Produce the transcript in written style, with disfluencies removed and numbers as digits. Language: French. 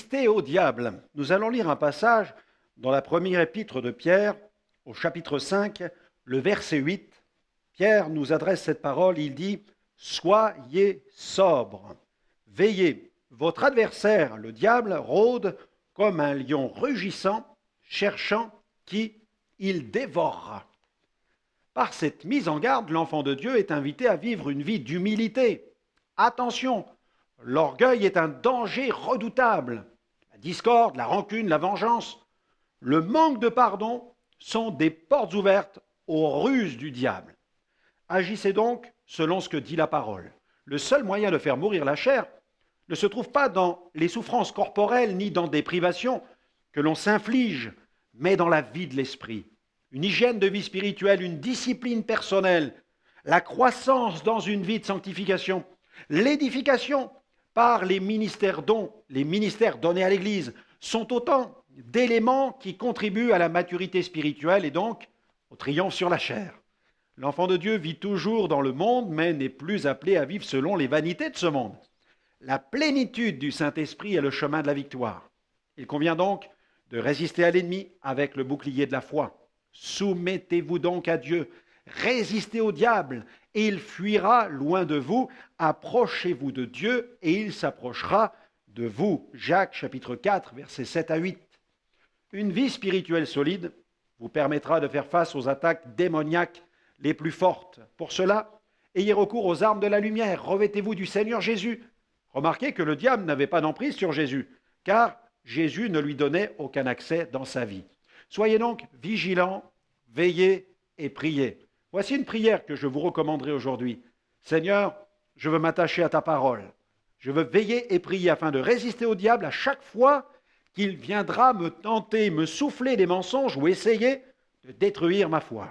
Résister au diable. Nous allons lire un passage dans la première épître de Pierre, au chapitre 5, le verset 8. Pierre nous adresse cette parole, il dit « Soyez sobres, veillez, votre adversaire, le diable, rôde comme un lion rugissant, cherchant qui il dévorera. » Par cette mise en garde, l'enfant de Dieu est invité à vivre une vie d'humilité. Attention, l'orgueil est un danger redoutable. La discorde, la rancune, la vengeance, le manque de pardon sont des portes ouvertes aux ruses du diable. Agissez donc selon ce que dit la parole. Le seul moyen de faire mourir la chair ne se trouve pas dans les souffrances corporelles ni dans des privations que l'on s'inflige, mais dans la vie de l'esprit. Une hygiène de vie spirituelle, une discipline personnelle, la croissance dans une vie de sanctification, l'édification par les ministères donnés à l'Église sont autant d'éléments qui contribuent à la maturité spirituelle et donc au triomphe sur la chair. L'enfant de Dieu vit toujours dans le monde, mais n'est plus appelé à vivre selon les vanités de ce monde. La plénitude du Saint-Esprit est le chemin de la victoire. Il convient donc de résister à l'ennemi avec le bouclier de la foi. Soumettez-vous donc à Dieu, résistez au diable, et il fuira loin de vous. Approchez-vous de Dieu, et il s'approchera de vous. Jacques chapitre 4, versets 7 à 8. Une vie spirituelle solide vous permettra de faire face aux attaques démoniaques les plus fortes. Pour cela, ayez recours aux armes de la lumière, revêtez-vous du Seigneur Jésus. Remarquez que le diable n'avait pas d'emprise sur Jésus, car Jésus ne lui donnait aucun accès dans sa vie. Soyez donc vigilants, veillez et priez. Voici une prière que je vous recommanderai aujourd'hui. Seigneur, je veux m'attacher à ta parole. Je veux veiller et prier afin de résister au diable à chaque fois qu'il viendra me tenter, me souffler des mensonges ou essayer de détruire ma foi.